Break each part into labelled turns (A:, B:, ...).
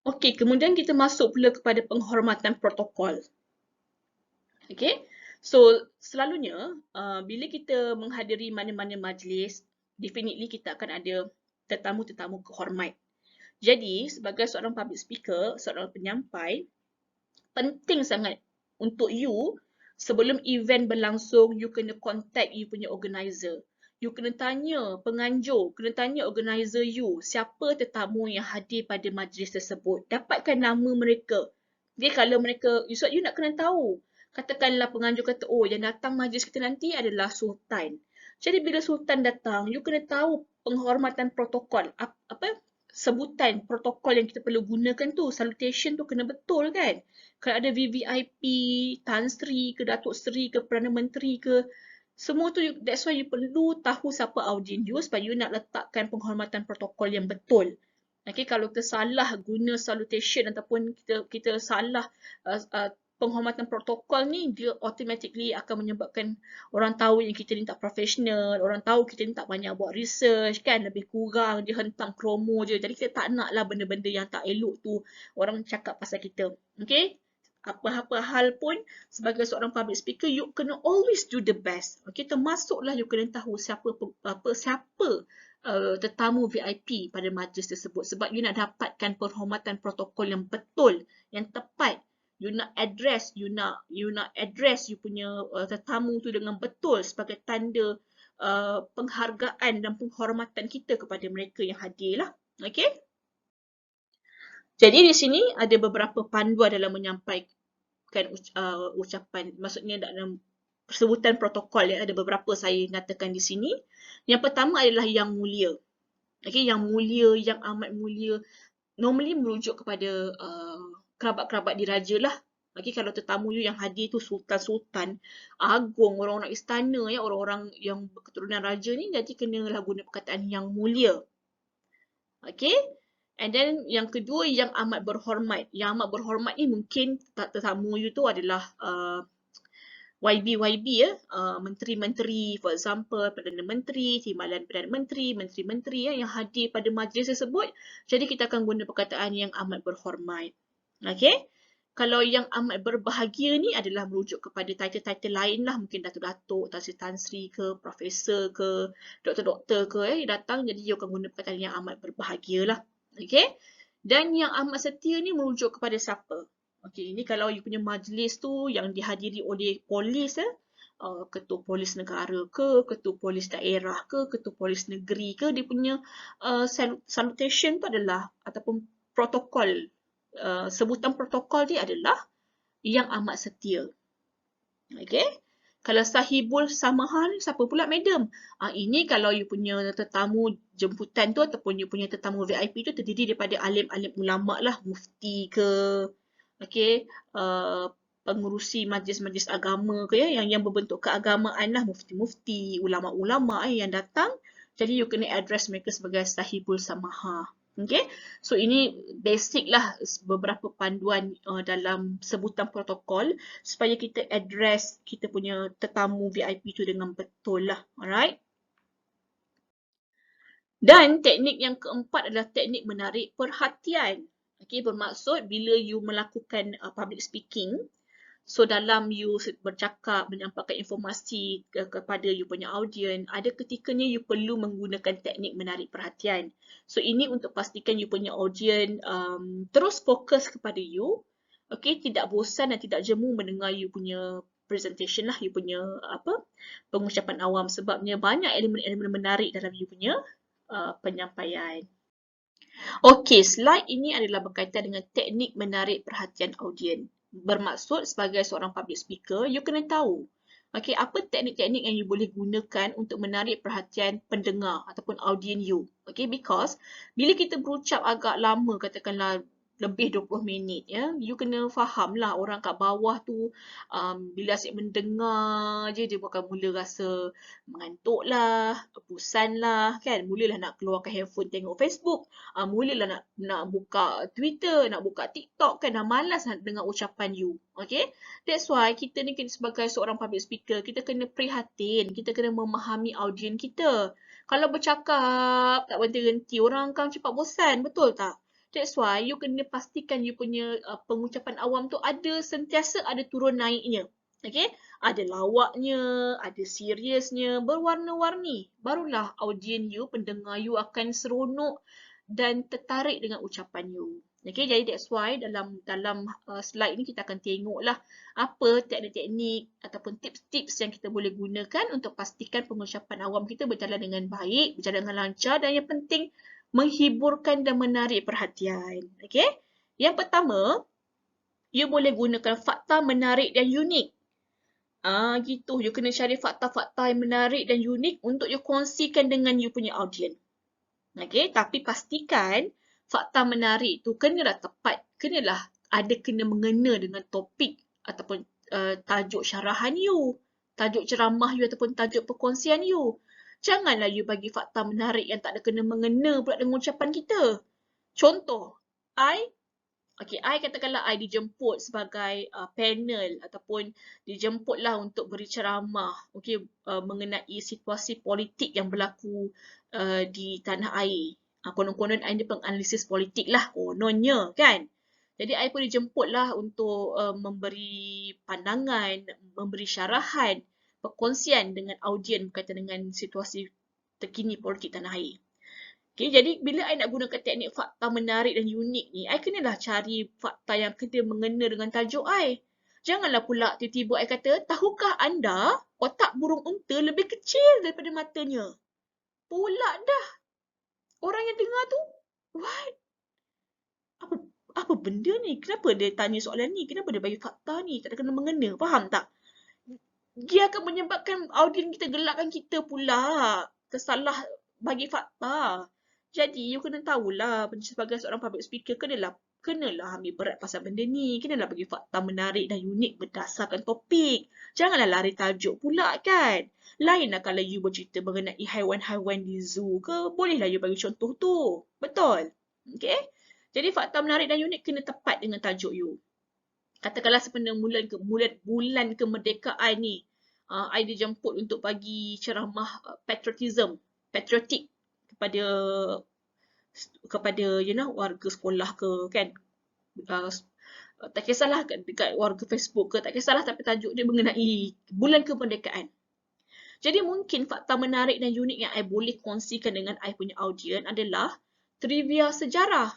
A: Okey, kemudian kita masuk pula kepada penghormatan protokol. Okay, so selalunya bila kita menghadiri mana-mana majlis, definitely kita akan ada tetamu-tetamu kehormat. Jadi sebagai seorang public speaker, seorang penyampai, penting sangat untuk you sebelum event berlangsung, you kena contact you punya organizer. You kena tanya penganjur, kena tanya organizer you, siapa tetamu yang hadir pada majlis tersebut. Dapatkan nama mereka. Dia kalau mereka, you nak kena tahu. Katakanlah penganjur kata, oh yang datang majlis kita nanti adalah Sultan. Jadi bila Sultan datang, you kena tahu penghormatan protokol. Apa sebutan protokol yang kita perlu gunakan tu, salutation tu kena betul kan? Kalau ada VVIP, Tan Sri ke Datuk Seri ke Perdana Menteri ke, semua tu that's why you perlu tahu siapa audien you sebab you nak letakkan penghormatan protokol yang betul. Okay, kalau kita salah guna salutation ataupun kita salah penghormatan protokol ni, dia automatically akan menyebabkan orang tahu yang kita ni tak profesional, orang tahu kita ni tak banyak buat research kan, lebih kurang dia hentang promo je. Jadi kita tak nak lah benda-benda yang tak elok tu orang cakap pasal kita. Okay? Apa-apa hal pun sebagai seorang public speaker, you kena always do the best. Okay, termasuklah you kena tahu siapa tetamu VIP pada majlis tersebut sebab you nak dapatkan penghormatan protokol yang betul, yang tepat. You nak address you punya tetamu tu dengan betul sebagai tanda penghargaan dan penghormatan kita kepada mereka yang hadir lah. Okay? Jadi di sini ada beberapa panduan dalam menyampaikan ucapan, maksudnya dalam sebutan protokol ya, ada beberapa saya nyatakan di sini. Yang pertama adalah yang mulia. Okay, yang mulia, yang amat mulia, normally merujuk kepada kerabat-kerabat diraja lah. Okay, kalau tetamu you yang hadir tu sultan-sultan, agung, orang-orang istana ya, orang-orang yang keturunan raja ni, jadi kenalah guna perkataan yang mulia. Okay, and then yang kedua yang amat berhormat. Yang amat berhormat ni mungkin tetamu you tu adalah YB ya, menteri-menteri, for example, Perdana Menteri, Timbalan Perdana Menteri, menteri-menteri ya, yang hadir pada majlis tersebut. Jadi kita akan guna perkataan yang amat berhormat. Okay? Kalau yang amat berbahagia ni adalah merujuk kepada title-title lain lah. Mungkin Datuk-Datuk, Tan Sri ke, Profesor ke, Doktor-Doktor ke datang. Jadi you akan guna perkataan yang amat berbahagia lah. Okay? Dan yang amat setia ni merujuk kepada siapa? Okey, ini kalau you punya majlis tu yang dihadiri oleh polis ketua polis negara ke, ketua polis daerah ke, ketua polis negeri ke, dia punya salutation tu adalah ataupun protokol, sebutan protokol dia adalah yang amat setia. Okey. Kalau sahibul samaha ni siapa pula madam? Ini kalau you punya tetamu jemputan tu ataupun you punya tetamu VIP tu terdiri daripada alim-alim ulama lah, mufti ke, okey, pengurusi majlis-majlis agama ke ya, yang berbentuk keagamaan lah, mufti-mufti, ulama-ulama yang datang. Jadi you kena address mereka sebagai sahibul samaha. Okay, so ini basic lah beberapa panduan dalam sebutan protokol supaya kita address kita punya tetamu VIP tu dengan betul lah. Alright. Dan teknik yang keempat adalah teknik menarik perhatian. Okay, bermaksud bila you melakukan public speaking, so dalam you bercakap, menyampaikan informasi kepada you punya audien, ada ketikanya you perlu menggunakan teknik menarik perhatian. So ini untuk pastikan you punya audien terus fokus kepada you, okay, tidak bosan dan tidak jemu mendengar you punya presentation lah, you punya pengucapan awam sebabnya banyak elemen-elemen menarik dalam you punya penyampaian. Okey, slide ini adalah berkaitan dengan teknik menarik perhatian audien. Bermaksud sebagai seorang public speaker, you kena tahu okey, apa teknik-teknik yang you boleh gunakan untuk menarik perhatian pendengar ataupun audien you. Okey, because bila kita berucap agak lama, katakanlah lebih 20 minit ya, you kena faham lah orang kat bawah tu bila asyik mendengar je dia akan mula rasa mengantuk lah, bosan lah kan, mulalah nak keluarkan handphone tengok Facebook, mulalah nak buka Twitter, nak buka TikTok kan, dah malas nak dengar ucapan you. Okay, that's why kita ni sebagai seorang public speaker, kita kena prihatin, kita kena memahami audien kita. Kalau bercakap tak berhenti-henti, orang akan cepat bosan, betul tak? That's why you kena pastikan you punya pengucapan awam tu sentiasa ada turun naiknya. Okay? Ada lawaknya, ada seriusnya, berwarna-warni. Barulah audien you, pendengar you akan seronok dan tertarik dengan ucapan you. Okay, jadi that's why dalam slide ni kita akan tengoklah apa teknik-teknik ataupun tips-tips yang kita boleh gunakan untuk pastikan pengucapan awam kita berjalan dengan baik, berjalan dengan lancar dan yang penting menghiburkan dan menarik perhatian. Okay? Yang pertama, you boleh gunakan fakta menarik dan unik. Gitu. You kena cari fakta-fakta yang menarik dan unik untuk you kongsikan dengan you punya audien. Okay? Tapi pastikan fakta menarik tu kenalah tepat, kenalah kena mengena dengan topik ataupun tajuk syarahan you, tajuk ceramah you ataupun tajuk perkongsian you. Janganlah you bagi fakta menarik yang tak ada kena mengena pula dengan ucapan kita. Contoh, I katakanlah I dijemput sebagai panel ataupun dijemputlah untuk beri ceramah mengenai situasi politik yang berlaku di tanah air. Konon-konon I ni penganalisis politik lah, kononnya kan. Jadi I pun dijemputlah untuk memberi pandangan, memberi syarahan, perkongsian dengan audien berkaitan dengan situasi terkini politik tanah air. Okay, jadi bila I nak gunakan teknik fakta menarik dan unik ni, I kenalah cari fakta yang kena mengena dengan tajuk I. Janganlah pula tiba-tiba I kata, tahukah anda otak burung unta lebih kecil daripada matanya? Pula dah. Orang yang dengar tu, what? Apa benda ni? Kenapa dia tanya soalan ni? Kenapa dia bagi fakta ni? Tak ada kena mengena. Faham tak? Dia akan menyebabkan audien kita gelakkan kita pula. Tersalah bagi fakta. Jadi, you kena tahulah sebagai seorang public speaker, kenalah ambil berat pasal benda ni. Kenalah bagi fakta menarik dan unik berdasarkan topik. Janganlah lari tajuk pula kan. Lainlah kalau you bercerita mengenai haiwan-haiwan di zoo ke, bolehlah you bagi contoh tu. Betul? Okay? Jadi fakta menarik dan unik kena tepat dengan tajuk you. Katakanlah sepanjang bulan kemerdekaan ni, I dijemput untuk bagi ceramah patriotik kepada warga sekolah ke kan. Tak kisahlah dekat warga Facebook ke, tak kisahlah, tapi tajuk dia mengenai bulan kemerdekaan. Jadi mungkin fakta menarik dan unik yang I boleh kongsikan dengan I punya audien adalah trivia sejarah.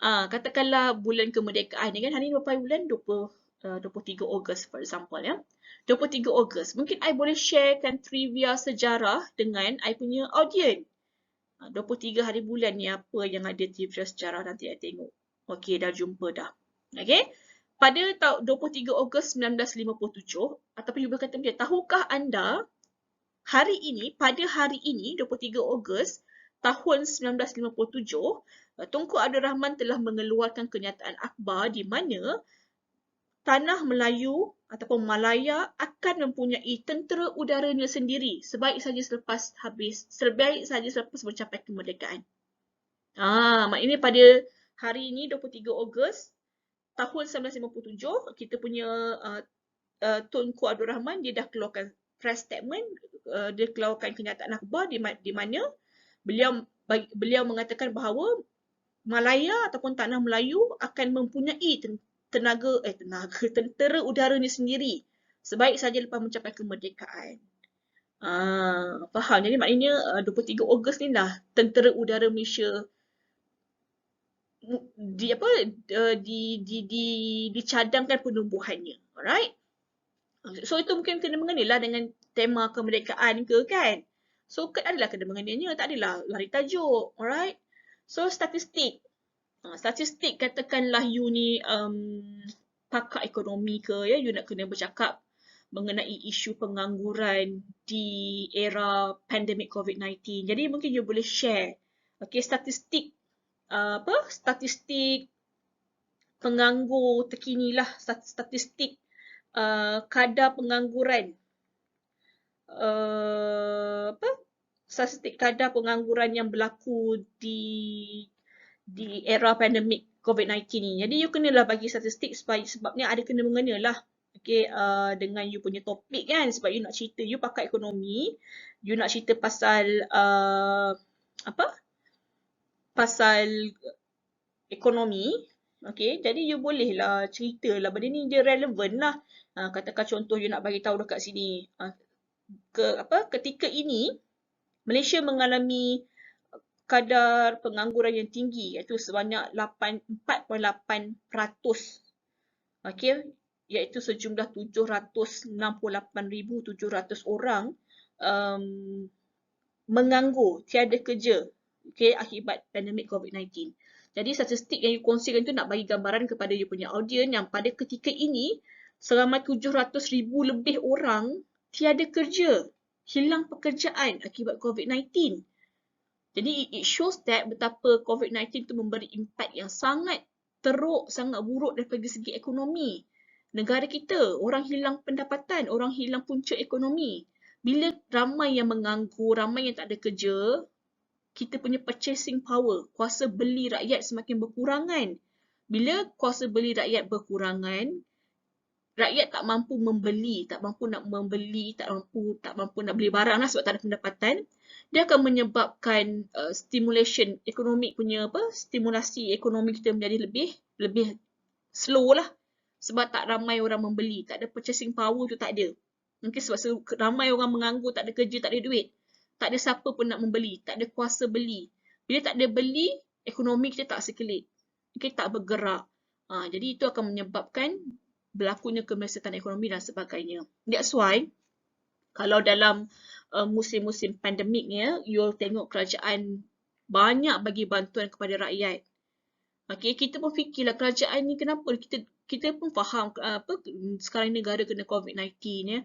A: Katakanlah bulan kemerdekaan ni kan, hari ni berapa bulan? 23 Ogos for example ya. 23 Ogos. Mungkin I boleh sharekan trivia sejarah dengan I punya audien. 23 hari bulan ni apa yang ada trivia sejarah, nanti I tengok. Okey, dah jumpa dah. Okey. Pada 23 Ogos 1957, ataupun you berkata dia, tahukah anda pada hari ini 23 Ogos tahun 1957, Tunku Abdul Rahman telah mengeluarkan kenyataan akhbar di mana tanah Melayu ataupun Malaya akan mempunyai tentera udaranya sendiri sebaik saja selepas mencapai kemerdekaan. Maknanya pada hari ini 23 Ogos tahun 1957, kita punya Tunku Abdul Rahman dia dah keluarkan press statement, dia keluarkan kenyataan akhbar di mana beliau mengatakan bahawa Malaya ataupun tanah Melayu akan mempunyai tentera udaranya sendiri sebaik saja lepas mencapai kemerdekaan. Faham? Jadi maknanya 23 Ogos ni lah tentera udara Malaysia dicadangkan penumbuhannya. Alright? So itu mungkin kena mengenalah dengan tema kemerdekaan ke kan? So adalah kena mengenanya, tak adalah lari tajuk. Alright? So statistik. Statistik katakanlah you ni pakar ekonomi ke ya, you nak kena bercakap mengenai isu pengangguran di era pandemik COVID-19. Jadi mungkin you boleh share statistik statistik penganggur terkini lah, statistik kadar pengangguran statistik kadar pengangguran yang berlaku di era pandemik COVID-19 ni. Jadi you kenalah bagi statistik sebabnya ada kena mengena lah dengan you punya topik kan, sebab you nak cerita, you pakar ekonomi, you nak cerita pasal ekonomi. Okay, jadi you bolehlah ceritalah benda ni dia relevan lah. Katakan contoh you nak bagi tahu dekat sini. Ketika ini Malaysia mengalami kadar pengangguran yang tinggi iaitu sebanyak 4.8%. Okey, iaitu sejumlah 768,700 orang menganggur, tiada kerja, okey, akibat pandemik COVID-19. Jadi statistik yang you kongsikan tu nak bagi gambaran kepada you punya audience yang pada ketika ini seramai 700,000 lebih orang tiada kerja, hilang pekerjaan akibat COVID-19. Jadi it shows that betapa COVID-19 tu memberi impak yang sangat teruk, sangat buruk daripada segi ekonomi. Negara kita, orang hilang pendapatan, orang hilang punca ekonomi. Bila ramai yang menganggur, ramai yang tak ada kerja, kita punya purchasing power, kuasa beli rakyat semakin berkurangan. Bila kuasa beli rakyat berkurangan, rakyat tak mampu membeli, tak mampu nak membeli, tak mampu nak beli barang lah sebab tak ada pendapatan, dia akan menyebabkan stimulation ekonomi punya stimulasi ekonomi kita menjadi lebih slow lah. Sebab tak ramai orang membeli, tak ada purchasing power tu tak ada. Mungkin sebab ramai orang menganggur, tak ada kerja, tak ada duit. Tak ada siapa pun nak membeli, tak ada kuasa beli. Bila tak ada beli, ekonomi kita tak sekelip. Kita tak bergerak. Jadi itu akan menyebabkan berlakunya kemerosotan ekonomi dan sebagainya. That's why, kalau dalam musim-musim pandemik ni, you'll tengok kerajaan banyak bagi bantuan kepada rakyat. Okay, kita pun fikirlah kerajaan ni kenapa kita pun faham sekarang negara kena COVID-19 ya,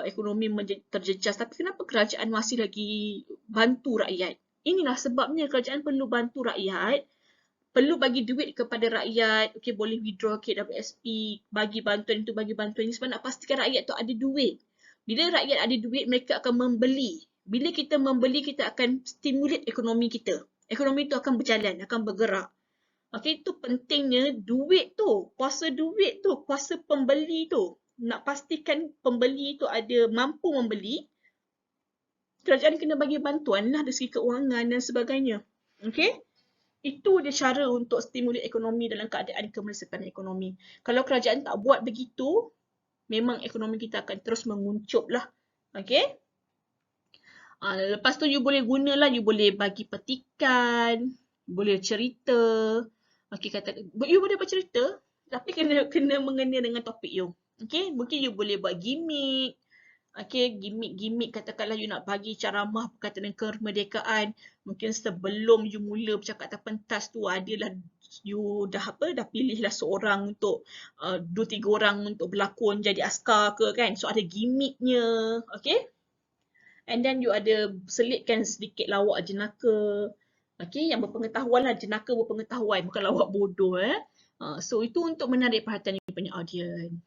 A: ekonomi terjejas, tapi kenapa kerajaan masih lagi bantu rakyat? Inilah sebabnya kerajaan perlu bantu rakyat, perlu bagi duit kepada rakyat, okay, boleh withdraw KWSP, bagi bantuan itu, bagi bantuan ini sebab nak pastikan rakyat tu ada duit. Bila rakyat ada duit, mereka akan membeli. Bila kita membeli, kita akan stimulate ekonomi kita. Ekonomi itu akan berjalan, akan bergerak. Okay, itu pentingnya duit tu, kuasa duit tu, kuasa pembeli tu. Nak pastikan pembeli tu ada mampu membeli, kerajaan kena bagi bantuan lah dari segi keuangan dan sebagainya. Okay? Itu dia cara untuk stimulate ekonomi dalam keadaan kemerosotan ekonomi. Kalau kerajaan tak buat begitu, memang ekonomi kita akan terus menguncup lah. Okay? Lepas tu you boleh gunalah, you boleh bagi petikan, boleh cerita. Okay, you boleh bercerita, tapi kena mengena dengan topik you. Okay, mungkin you boleh buat gimmick. Okay, gimmick katakanlah you nak bagi ceramah berkaitan dengan kemerdekaan. Mungkin sebelum you mula bercakap atas pentas tu adalah you dah pilihlah seorang untuk 2-3 orang untuk berlakon jadi askar ke kan. So ada gimmicknya, okay. And then you ada selitkan sedikit lawak jenaka. Okay, yang berpengetahuan lah, jenaka berpengetahuan, bukan lawak bodoh. So itu untuk menarik perhatian you punya audience.